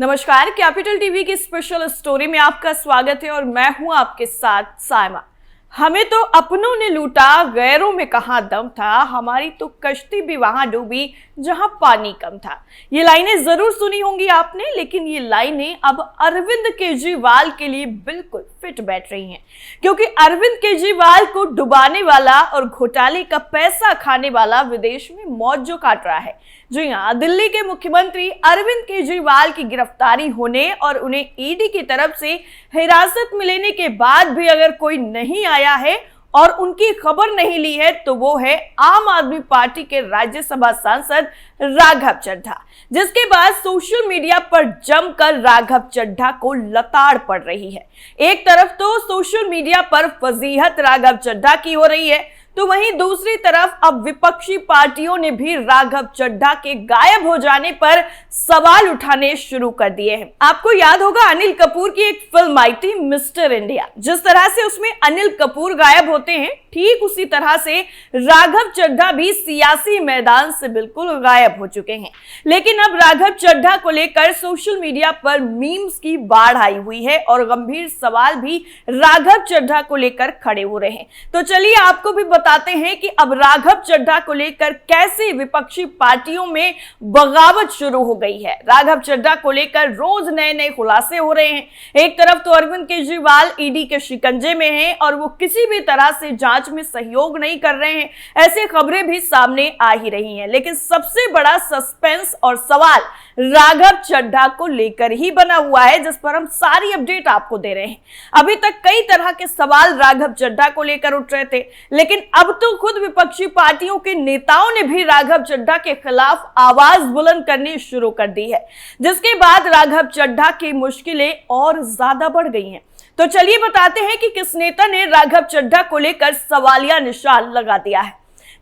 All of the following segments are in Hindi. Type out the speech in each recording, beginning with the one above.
नमस्कार, कैपिटल टीवी की स्पेशल स्टोरी में आपका स्वागत है और मैं हूं आपके साथ साइमा। हमें तो अपनों ने लूटा, गैरों में कहां दम था, हमारी तो कश्ती भी वहां डूबी जहां पानी कम था। ये लाइनें जरूर सुनी होंगी आपने, लेकिन ये लाइनें अब अरविंद केजरीवाल के लिए बिल्कुल फिट बैठ रही हैं, क्योंकि अरविंद केजरीवाल को डुबाने वाला और घोटाले का पैसा खाने वाला विदेश में मौज जो काट रहा है। जी हाँ, दिल्ली के मुख्यमंत्री अरविंद केजरीवाल की गिरफ्तारी होने और उन्हें ईडी की तरफ से हिरासत में लेने के बाद भी अगर कोई नहीं आया है और उनकी खबर नहीं ली है तो वो है आम आदमी पार्टी के राज्यसभा सांसद राघव चड्ढा, जिसके बाद सोशल मीडिया पर जमकर राघव चड्ढा को लताड़ पड़ रही है। एक तरफ तो सोशल मीडिया पर फजीहत राघव चड्ढा की हो रही है, तो वहीं दूसरी तरफ अब विपक्षी पार्टियों ने भी राघव चड्ढा के गायब हो जाने पर सवाल उठाने शुरू कर दिए हैं। आपको याद होगा अनिल कपूर की एक फिल्म आई थी मिस्टर इंडिया, जिस तरह से उसमें अनिल कपूर गायब होते हैं, ठीक उसी तरह से राघव चड्ढा भी सियासी मैदान से बिल्कुल गायब हो चुके हैं। लेकिन अब राघव चड्ढा को लेकर सोशल मीडिया पर मीम्स की बाढ़ आई हुई है और गंभीर सवाल भी राघव चड्ढा को लेकर खड़े हो रहे हैं। तो चलिए आपको भी बताते हैं कि अब राघव चड्ढा को लेकर कैसे विपक्षी पार्टियों में बगावत शुरू हो गई है। राघव चड्ढा को लेकर रोज नए नए खुलासे हो रहे हैं। एक तरफ तो अरविंद केजरीवाल ईडी के शिकंजे में हैं और वो किसी भी तरह से जांच में सहयोग नहीं कर रहे हैं, ऐसी खबरें भी सामने आ ही रही हैं। लेकिन सबसे बड़ा सस्पेंस और सवाल राघव चड्ढा को लेकर ही बना हुआ है, जिस पर हम सारी अपडेट आपको दे रहे हैं। अभी तक कई तरह के सवाल राघव चड्ढा को लेकर उठ रहे थे, लेकिन अब तो खुद विपक्षी पार्टियों के नेताओं ने भी राघव चड्ढा के खिलाफ आवाज बुलंद करनी शुरू कर दी है, जिसके बाद राघव चड्ढा की मुश्किलें और ज्यादा बढ़ गई हैं। तो चलिए बताते हैं कि किस नेता ने राघव चड्ढा को लेकर सवालिया निशान लगा दिया है।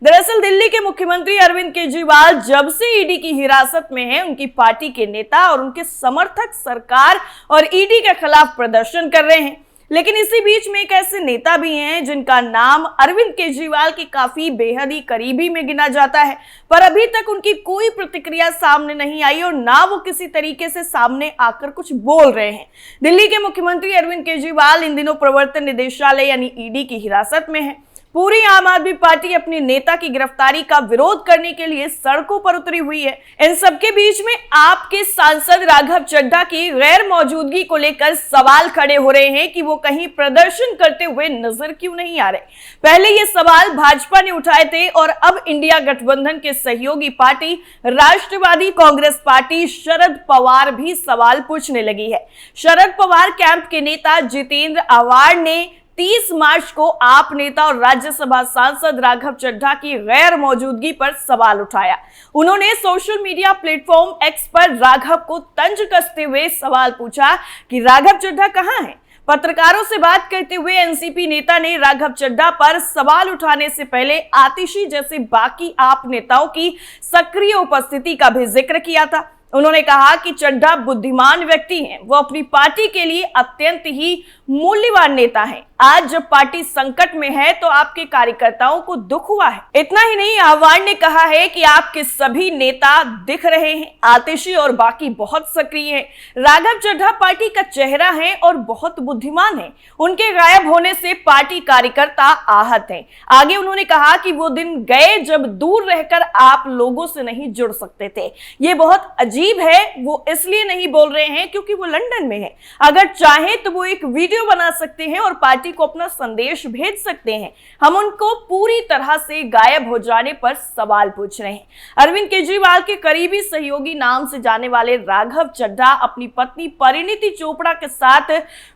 दरअसल दिल्ली के मुख्यमंत्री अरविंद केजरीवाल जब से ईडी की हिरासत में हैं, उनकी पार्टी के नेता और उनके समर्थक सरकार और ईडी के खिलाफ प्रदर्शन कर रहे हैं। लेकिन इसी बीच में एक ऐसे नेता भी हैं जिनका नाम अरविंद केजरीवाल के काफी बेहद ही करीबी में गिना जाता है, पर अभी तक उनकी कोई प्रतिक्रिया सामने नहीं आई और ना वो किसी तरीके से सामने आकर कुछ बोल रहे हैं। दिल्ली के मुख्यमंत्री अरविंद केजरीवाल इन दिनों प्रवर्तन निदेशालय यानी ईडी की हिरासत में है। पूरी आम आदमी पार्टी अपने नेता की गिरफ्तारी का विरोध करने के लिए सड़कों पर उतरी हुई है। इन सबके बीच में आपके सांसद राघव चड्ढा की गैर मौजूदगी को लेकर सवाल खड़े हो रहे हैं कि वो कहीं प्रदर्शन करते हुए नजर क्यों नहीं आ रहे। पहले ये सवाल भाजपा ने उठाए थे और अब इंडिया गठबंधन के सहयोगी पार्टी राष्ट्रवादी कांग्रेस पार्टी शरद पवार भी सवाल पूछने लगी है। शरद पवार कैंप के नेता जितेंद्र आव्हाड ने 30 मार्च को आप नेता और राज्यसभा सांसद राघव चड्ढा की गैर मौजूदगी पर सवाल उठाया। उन्होंने सोशल मीडिया प्लेटफॉर्म एक्स पर राघव को तंज कसते हुए सवाल पूछा कि राघव चड्ढा कहां हैं। पत्रकारों से बात करते हुए एनसीपी नेता ने राघव चड्ढा पर सवाल उठाने से पहले आतिशी जैसे बाकी आप नेताओं की सक्रिय उपस्थिति का भी जिक्र किया था। उन्होंने कहा कि चड्ढा बुद्धिमान व्यक्ति हैं, वो अपनी पार्टी के लिए अत्यंत ही मूल्यवान नेता हैं। आज जब पार्टी संकट में है तो आपके कार्यकर्ताओं को दुख हुआ है। इतना ही नहीं, आव्हाड ने कहा है कि आपके सभी नेता दिख रहे हैं, आतिशी और बाकी बहुत सक्रिय हैं। राघव चड्ढा पार्टी का चेहरा है और बहुत बुद्धिमान है। उनके गायब होने से पार्टी कार्यकर्ता आहत हैं। आगे उन्होंने कहा कि वो दिन गए जब दूर रहकर आप लोगों से नहीं जुड़ सकते थे। ये बहुत अजीब है। वो इसलिए नहीं बोल रहे हैं क्योंकि वो लंदन में है। अगर चाहे तो वो एक वीडियो बना सकते हैं और पार्टी को अपना संदेश भेज सकते हैं। हम उनको पूरी तरह से गायब हो जाने पर सवाल पूछ रहे हैं। अरविंद केजरीवाल के करीबी सहयोगी नाम से जाने वाले राघव चड्ढा अपनी पत्नी परिणीति चोपड़ा के साथ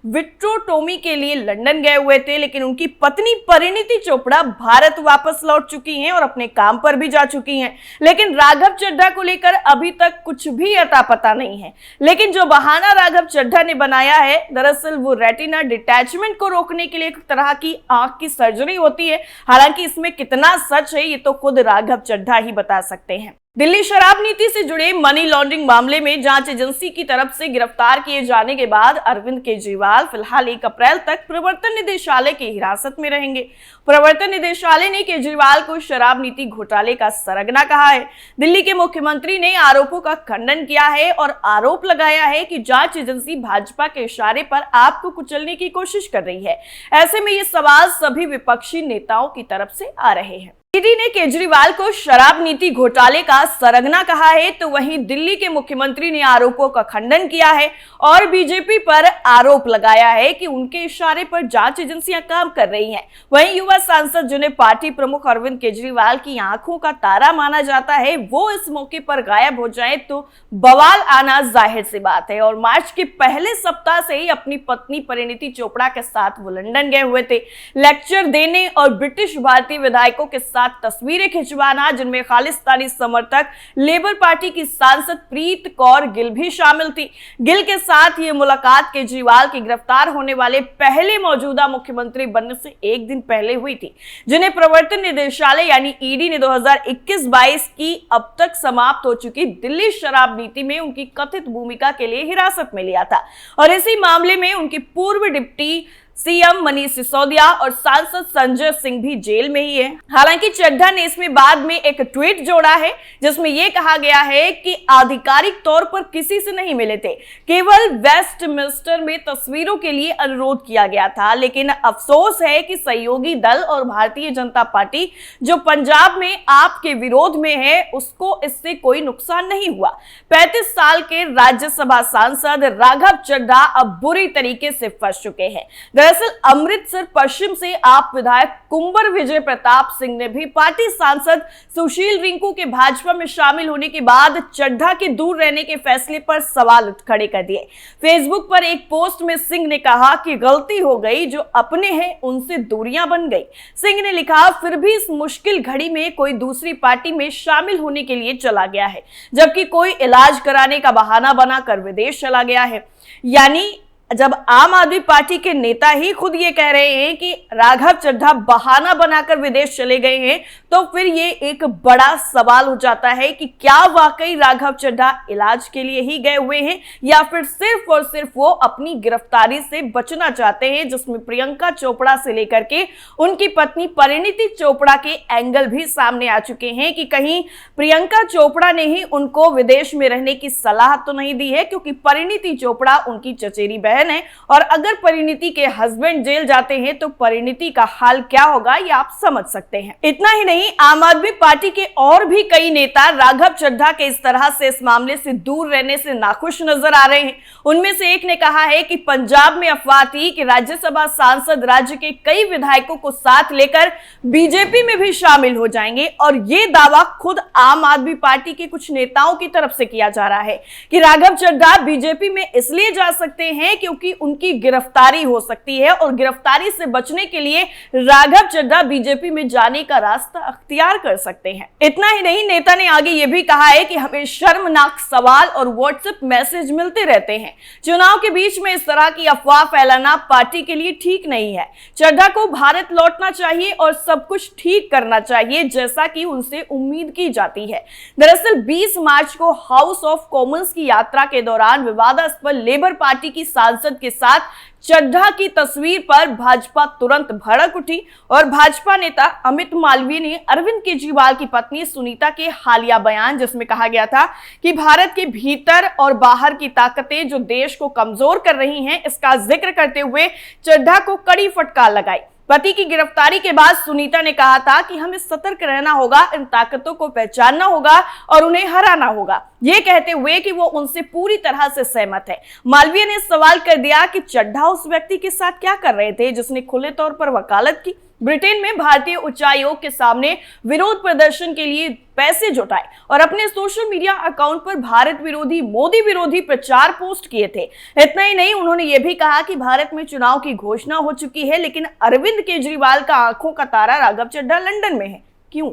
विट्रोटोमी के लिए लंदन गए हुए थे, लेकिन उनकी पत्नी परिणीति चोपड़ा भारत वापस लौट चुकी हैं और अपने काम पर भी जा चुकी हैं। लेकिन राघव चड्ढा को लेकर अभी तक कुछ भी अता पता नहीं है। लेकिन जो बहाना राघव चड्ढा ने बनाया है, दरअसल वो रेटिना डिटैचमेंट को रोकने के लिए एक तरह की आंख की सर्जरी होती है। हालांकि इसमें कितना सच है ये तो खुद राघव चड्ढा ही बता सकते हैं। दिल्ली शराब नीति से जुड़े मनी लॉन्ड्रिंग मामले में जांच एजेंसी की तरफ से गिरफ्तार किए जाने के बाद अरविंद केजरीवाल फिलहाल 1 अप्रैल तक प्रवर्तन निदेशालय की हिरासत में रहेंगे। प्रवर्तन निदेशालय ने केजरीवाल को शराब नीति घोटाले का सरगना कहा है। दिल्ली के मुख्यमंत्री ने आरोपों का खंडन किया है और आरोप लगाया है कि जांच एजेंसी भाजपा के इशारे पर आपको कुचलने की कोशिश कर रही है। ऐसे में ये सवाल सभी विपक्षी नेताओं की तरफ से आ रहे हैं। ईडी ने केजरीवाल को शराब नीति घोटाले का सरगना कहा है, तो वहीं दिल्ली के मुख्यमंत्री ने आरोपों का खंडन किया है और बीजेपी पर आरोप लगाया है कि उनके इशारे पर जांच एजेंसियां काम कर रही हैं। वहीं युवा सांसद जिन्हें पार्टी प्रमुख अरविंद केजरीवाल की आंखों का तारा माना जाता है, वो इस मौके पर गायब हो जाए तो बवाल आना जाहिर सी बात है। और मार्च के पहले सप्ताह से ही अपनी पत्नी परिणीति चोपड़ा के साथ वो लंदन गए हुए थे लेक्चर देने और ब्रिटिश भारतीय विधायकों के साथ तस्वीरें खिंचवाना, जिनमें खालिस्तानी समर्थक लेबर पार्टी की सांसद प्रीत कौर गिल भी शामिल थी। गिल के साथ ये मुलाकात केजरीवाल के गिरफ्तार होने वाले पहले मौजूदा मुख्यमंत्री बनने से एक दिन पहले हुई थी, जिन्हें प्रवर्तन निदेशालय यानी ईडी ने 2021-22 की अब तक समाप्त हो चुकी दिल्ली शराब नीति में उनकी कथित भूमिका के लिए हिरासत में लिया था। और इसी मामले में उनकी पूर्व डिप्टी सीएम मनीष सिसोदिया और सांसद संजय सिंह भी जेल में ही है। हालांकि चड्ढा ने इसमें बाद में एक ट्वीट जोड़ा है जिसमें यह कहा गया है कि आधिकारिक तौर पर किसी से नहीं मिले थे, केवल वेस्टमिंस्टर में तस्वीरों के लिए अनुरोध किया गया था। लेकिन अफसोस है कि सहयोगी दल और भारतीय जनता पार्टी जो पंजाब में आपके विरोध में है, उसको इससे कोई नुकसान नहीं हुआ। 35 साल के राज्यसभा सांसद राघव चड्ढा अब बुरी तरीके से फंस चुके हैं। दरअसल अमृतसर पश्चिम से आप विधायक कुंवर विजय प्रताप सिंह ने भी पार्टी सांसद सुशील रिंकू के भाजपा में शामिल होने के बाद चड्ढा के दूर रहने के फैसले पर सवाल खड़े कर दिए। फेसबुक पर एक पोस्ट में सिंह ने कहा कि गलती हो गई, जो अपने हैं उनसे दूरियां बन गई। सिंह ने लिखा, फिर भी इस मुश्किल घड़ी में कोई दूसरी पार्टी में शामिल होने के लिए चला गया है, जबकि कोई इलाज कराने का बहाना बनाकर विदेश चला गया है। यानी जब आम आदमी पार्टी के नेता ही खुद ये कह रहे हैं कि राघव चड्ढा बहाना बनाकर विदेश चले गए हैं, तो फिर ये एक बड़ा सवाल हो जाता है कि क्या वाकई राघव चड्ढा इलाज के लिए ही गए हुए हैं या फिर सिर्फ और सिर्फ वो अपनी गिरफ्तारी से बचना चाहते हैं, जिसमें प्रियंका चोपड़ा से लेकर के उनकी पत्नी परिणीति चोपड़ा के एंगल भी सामने आ चुके हैं कि कहीं प्रियंका चोपड़ा ने ही उनको विदेश में रहने की सलाह तो नहीं दी है, क्योंकि परिणीति चोपड़ा उनकी चचेरी बहन है और अगर परिणीति के हस्बैंड जेल जाते हैं तो परिणीति का हाल क्या होगा ये आप समझ सकते हैं। इतना ही नहीं, आम आदमी पार्टी के और भी कई नेता राघव चड्ढा के इस तरह से इस मामले से दूर रहने से नाखुश नजर आ रहे हैं। उनमें से एक ने कहा है कि पंजाब में अफवाह थी कि राज्यसभा सांसद राज्य के कई विधायकों को साथ लेकर बीजेपी में भी शामिल हो जाएंगे और ये दावा खुद आम आदमी पार्टी के कुछ नेताओं की तरफ से किया जा रहा है कि राघव चड्ढा बीजेपी में इसलिए जा सकते हैं क्योंकि उनकी गिरफ्तारी हो सकती है और गिरफ्तारी से बचने के लिए राघव चड्ढा बीजेपी में जाने का रास्ता अख्तियार कर सकते हैं। इतना ही नहीं, नेता ने आगे यह भी कहा है कि हमें शर्मनाक सवाल और व्हाट्सएप मैसेज मिलते रहते हैं। चुनाव के बीच में इस तरह की अफवाह फैलाना पार्टी के लिए ठीक नहीं है। चड्ढा को भारत लौटना चाहिए और सब कुछ ठीक करना चाहिए जैसा कि उनसे उम्मीद की जाती है। दरअसल 20 मार्च को हाउस ऑफ कॉमन्स की यात्रा के दौरान विवादास्पद लेबर पार्टी की सांसद के साथ चड्ढा की तस्वीर पर भाजपा तुरंत भड़क उठी और भाजपा नेता अमित मालवीय ने अरविंद केजरीवाल की पत्नी सुनीता के हालिया बयान, जिसमें कहा गया था कि भारत के भीतर और बाहर की ताकतें जो देश को कमजोर कर रही हैं, इसका जिक्र करते हुए चड्ढा को कड़ी फटकार लगाई। पति की गिरफ्तारी के बाद सुनीता ने कहा था कि हमें सतर्क रहना होगा, इन ताकतों को पहचानना होगा और उन्हें हराना होगा, ये कहते हुए कि वो उनसे पूरी तरह से सहमत है। मालवीय ने सवाल कर दिया कि चड्ढा उस व्यक्ति के साथ क्या कर रहे थे जिसने खुले तौर पर वकालत की, ब्रिटेन में भारतीय उच्चायोग के सामने विरोध प्रदर्शन के लिए पैसे जुटाए और अपने सोशल मीडिया अकाउंट पर भारत विरोधी, मोदी विरोधी प्रचार पोस्ट किए थे। इतना ही नहीं, उन्होंने यह भी कहा कि भारत में चुनाव की घोषणा हो चुकी है, लेकिन अरविंद केजरीवाल का आंखों का तारा राघव चड्ढा लंदन में है। क्यों?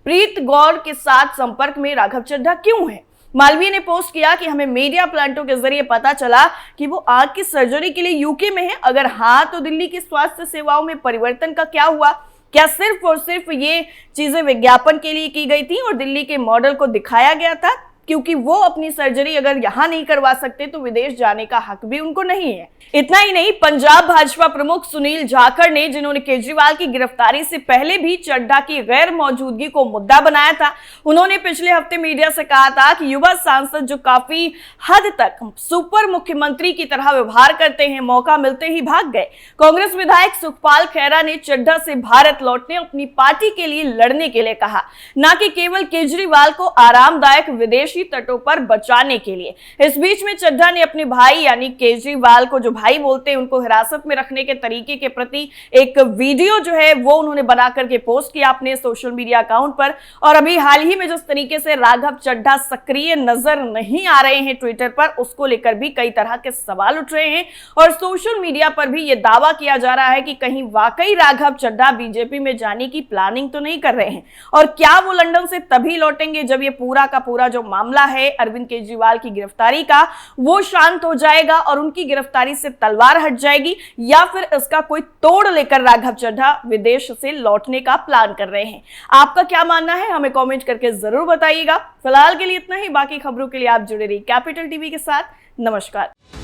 प्रीत गौर के साथ संपर्क में राघव चड्ढा क्यों है? मालवीय ने पोस्ट किया कि हमें मीडिया प्लांटों के जरिए पता चला कि वो आंख की सर्जरी के लिए यूके में है। अगर हाँ, तो दिल्ली की स्वास्थ्य सेवाओं में परिवर्तन का क्या हुआ? क्या सिर्फ और सिर्फ ये चीजें विज्ञापन के लिए की गई थी और दिल्ली के मॉडल को दिखाया गया था? क्योंकि वो अपनी सर्जरी अगर यहां नहीं करवा सकते तो विदेश जाने का हक भी उनको नहीं है। इतना ही नहीं, पंजाब भाजपा प्रमुख सुनील जाखड़ ने, जिन्होंने केजरीवाल की गिरफ्तारी से पहले भी चड्ढा की गैर मौजूदगी को मुद्दा बनाया था, उन्होंने पिछले हफ्ते मीडिया से कहा था कि युवा सांसद जो काफी हद तक सुपर मुख्यमंत्री की तरह व्यवहार करते हैं, मौका मिलते ही भाग गए। कांग्रेस विधायक सुखपाल खैरा ने चड्ढा से भारत लौटने अपनी पार्टी के लिए लड़ने के लिए कहा, न कि केवल केजरीवाल को आरामदायक विदेशी तटों पर बचाने के लिए। इस बीच में चड्ढा ने अपने भाई यानी केजरीवाल को, जो भाई बोलते हैं, उनको हिरासत में रखने के तरीके के प्रति एक वीडियो जो है वो उन्होंने बना करके पोस्ट किया अपने सोशल मीडिया अकाउंट पर। और अभी हाल ही में जिस तरीके से राघव चड्ढा सक्रिय नजर नहीं आ रहे हैं ट्विटर पर, उसको लेकर भी कई तरह के सवाल उठ रहे हैं और सोशल मीडिया पर भी यह दावा किया जा रहा है कि कहीं वाकई राघव चड्ढा बीजेपी में जाने की प्लानिंग तो नहीं कर रहे हैं। और क्या वो लंदन से तभी लौटेंगे जब ये पूरा का पूरा जो मामला है अरविंद केजरीवाल की गिरफ्तारी का, वो शांत हो जाएगा और उनकी गिरफ्तारी से तलवार हट जाएगी, या फिर इसका कोई तोड़ लेकर राघव चड्ढा विदेश से लौटने का प्लान कर रहे हैं? आपका क्या मानना है, हमें कमेंट करके जरूर बताइएगा। फिलहाल के लिए इतना ही, बाकी खबरों के लिए आप जुड़े रहिए कैपिटल टीवी के साथ। नमस्कार।